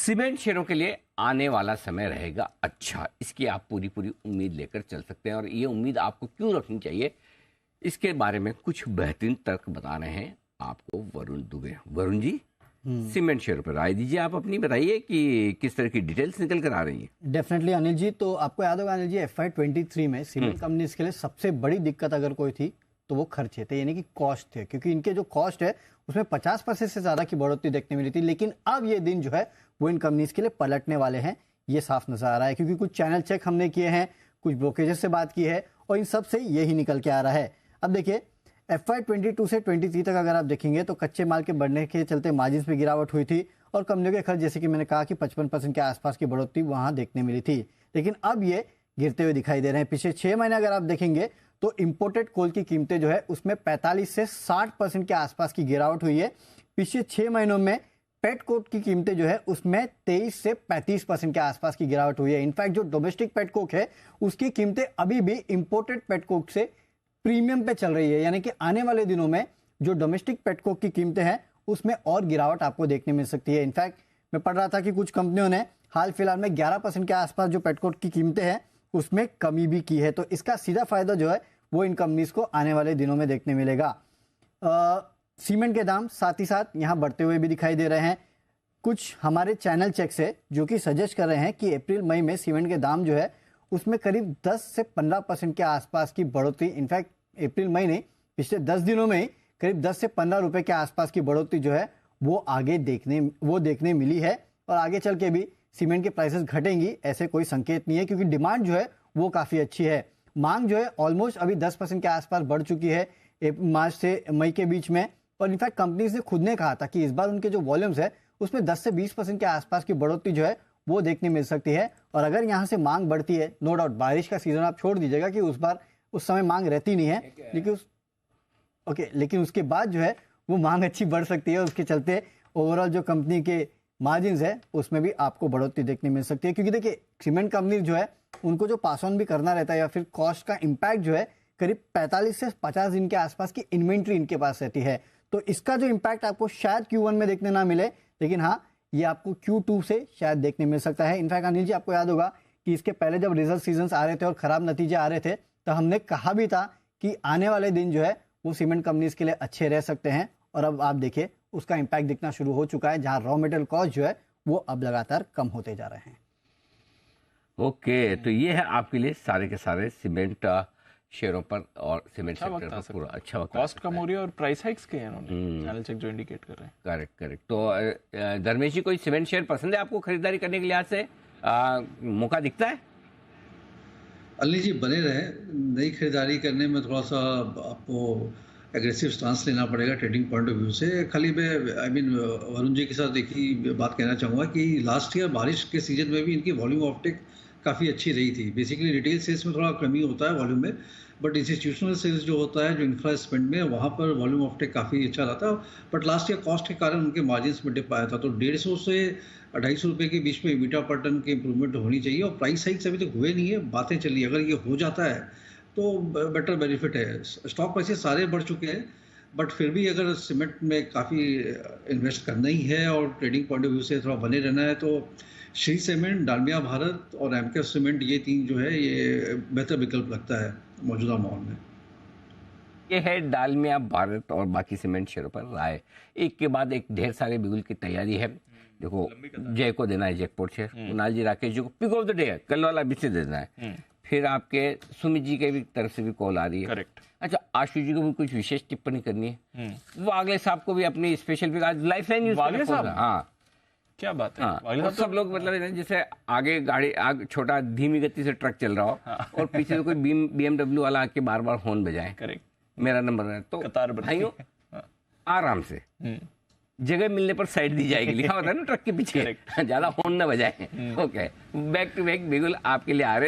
Cement शेयरों के लिए आने वाला समय रहेगा अच्छा, इसकी आप पूरी पूरी उम्मीद लेकर चल सकते हैं। और ये उम्मीद आपको क्यों रखनी चाहिए, इसके बारे में कुछ बेहतरीन तर्क बता रहे हैं आपको वरुण दुबे। वरुण जी, सीमेंट शेयर पर राय दीजिए, आप अपनी बताइए कि किस तरह की डिटेल्स निकल कर आ रही हैं। डेफिनेटली अनिल जी, तो आपको याद होगा अनिल जी, FY23 में सीमेंट कंपनीज के लिए सबसे बड़ी दिक्कत अगर कोई थी तो वो खर्चे थे, यानी कि कॉस्ट थे, क्योंकि इनके जो कॉस्ट है उसमें 50% से ज्यादा की बढ़ोतरी देखने मिली थी। लेकिन अब ये दिन जो है वो इन कंपनीज के लिए पलटने वाले हैं, ये साफ नजर आ रहा है, क्योंकि कुछ चैनल चेक हमने किए हैं, कुछ ब्रोकरेजेस से बात की है और इन सब से यही निकल के आ रहा है। अब देखिए, FY22 से 23 तक अगर आप देखेंगे तो कच्चे माल के बढ़ने के चलते मार्जिन में गिरावट हुई थी और कंपनियों के खर्च, जैसे कि मैंने कहा कि 55% के आसपास की बढ़ोतरी वहां देखने मिली थी। लेकिन अब ये गिरते हुए दिखाई दे रहे हैं। पिछले 6 महीने अगर आप देखेंगे तो इंपोर्टेड कोल की कीमतें जो है उसमें 45 से 60% के आसपास की गिरावट हुई है। पिछले 6 महीनों में पेट कोक की कीमतें जो है उसमें 23 से 35% के आसपास की गिरावट हुई है। इनफैक्ट जो डोमेस्टिक पेट कोक है उसकी कीमतें अभी भी इंपोर्टेड पेट कोक से प्रीमियम पे चल रही है, यानी कि आने वाले दिनों में जो डोमेस्टिक पेट कोक की कीमतें हैं उसमें और गिरावट आपको देखने मिल सकती है। इनफैक्ट मैं पढ़ रहा था कि कुछ कंपनियों ने हाल फिलहाल में 11% के आसपास जो पेट कोक की कीमतें हैं उसमें कमी भी की है। तो इसका सीधा फायदा जो है वो इन कंपनीज को आने वाले दिनों में देखने मिलेगा। सीमेंट के दाम साथ ही साथ यहाँ बढ़ते हुए भी दिखाई दे रहे हैं। कुछ हमारे चैनल चेक से जो कि सजेस्ट कर रहे हैं कि अप्रैल मई में सीमेंट के दाम जो है उसमें करीब 10 से 15% के आसपास की बढ़ोतरी, इनफैक्ट अप्रैल मई नहीं, पिछले 10 दिनों में ही करीब 10 से 15 रुपए के आसपास की बढ़ोतरी जो है वो आगे देखने मिली है। और आगे चल के भी सीमेंट के प्राइसेस घटेंगी ऐसे कोई संकेत नहीं है, क्योंकि डिमांड जो है वो काफ़ी अच्छी है। मांग जो है ऑलमोस्ट अभी 10% के आसपास बढ़ चुकी है मार्च से मई के बीच में। और इनफैक्ट कंपनीज ने खुद ने कहा था कि इस बार उनके जो वॉल्यूम्स है उसमें 10 से 20% के आसपास की बढ़ोतरी जो है वो देखने मिल सकती है। और अगर यहाँ से मांग बढ़ती है, नो डाउट बारिश का सीजन आप छोड़ दीजिएगा कि उस समय मांग रहती नहीं है, लेकिन उसके बाद जो है वो मांग अच्छी बढ़ सकती है। उसके चलते ओवरऑल जो कंपनी के मार्जिन है उसमें भी आपको बढ़ोतरी देखने मिल सकती है, क्योंकि देखिए सीमेंट कंपनी जो है उनको जो पास ऑन भी करना रहता है या फिर कॉस्ट का इम्पैक्ट जो है करीब 45 से 50 दिन के आसपास की इन्वेंट्री इनके पास रहती है। तो इसका जो इम्पैक्ट आपको शायद Q1 में देखने ना मिले, लेकिन हाँ ये आपको Q2 से शायद देखने मिल सकता है। इनफैक्ट अनिल जी, आपको याद होगा कि इसके पहले जब रिजल्ट सीजन आ रहे थे और खराब नतीजे आ रहे थे तो हमने कहा भी था कि आने वाले दिन जो है वो सीमेंट कंपनीज के लिए अच्छे रह सकते हैं। और अब आप देखिए उसका इम्पैक्ट दिखना शुरू हो चुका है, जहां रॉ मटेरियल कॉस्ट जो है वो अब लगातार कम होते जा रहे हैं। ओके, तो ये है आपके लिए सारे के सारे सीमेंट शेयरों पर और सीमेंट सेक्टर पर पूरा अच्छा वक्त। कॉस्ट कम हो रही है और प्राइस हाइक्स के हैं इन्होंने चैनल चेक जो इंडिकेट कर रहे हैं। करेक्ट। तो धर्मेश जी, कोई सीमेंट शेयर पसंद है आपको खरीदारी करने के लिहाज से? मौका दिखता है? अनिल जी, बने रहे, नई खरीदारी करने में थोड़ा सा आपको एग्रेसिव स्टांस लेना पड़ेगा ट्रेडिंग पॉइंट ऑफ व्यू से। खाली मैं वरुण जी के साथ एक ही बात कहना चाहूँगा कि लास्ट ईयर बारिश के सीजन में भी इनकी वॉल्यूम ऑफटेक काफ़ी अच्छी रही थी। बेसिकली रिटेल सेल्स में थोड़ा कमी होता है वॉल्यूम में, बट इंस्टीट्यूशनल सेल्स जो होता है, जो इंफ्रास्ट्रक्चर में, वहाँ पर वॉल्यूम ऑफटेक काफ़ी अच्छा रहा था। बट लास्ट ईयर कॉस्ट के कारण उनके मार्जिन में डिप आया था। तो 150 से 250 रुपये के बीच में EBITDA पर टन की इंप्रूवमेंट होनी चाहिए। और प्राइस हाइक्स अभी तक हुए नहीं है, बातें चली, अगर ये हो जाता है तो बेटर बेनिफिट है। स्टॉक प्राइसेस सारे बढ़ चुके हैं, बट फिर भी अगर सीमेंट में काफ़ी इन्वेस्ट करना ही है और ट्रेडिंग पॉइंट ऑफ व्यू से थोड़ा बने रहना है तो श्री सीमेंट, डालमिया भारत और एमके सीमेंट, ये तीन जो है ये बेहतर विकल्प लगता है मौजूदा माहौल में। ये है डालमिया भारत और बाकी सीमेंट शेयरों पर राय। एक के बाद एक ढेर सारे बिगुल की तैयारी है। देखो, जय को देना है जैकपॉट शेयर, कुणाल जी राकेश जी को पिक ऑफ द डे है, कल वाला भी से देना है। फिर आपके सुमित जी के भी तरफ से भी कॉल आ रही है। करेक्ट। अच्छा, आशु जी को भी कुछ विशेष टिप्पणी करनी है। वो वागले साहब को भी अपनी स्पेशल पिक, आज लाइफ लाइन वागले साहब, हाँ क्या बात है। हाँ, सब लोग मतलब जैसे आगे गाड़ी छोटा धीमी गति से ट्रक चल रहा हो और पीछे से कोई BMW वाला आके बार बार हॉर्न बजाए, करेक्ट, मेरा नंबर है, तो कतार भाइयों आराम से, जगह मिलने पर साइड दी जाएगी, लिखा होता है ना ट्रक के पीछे, ज्यादा हॉर्न न बजाए। ओके, बैक टू बैक बिगुल आपके लिए आ रहे।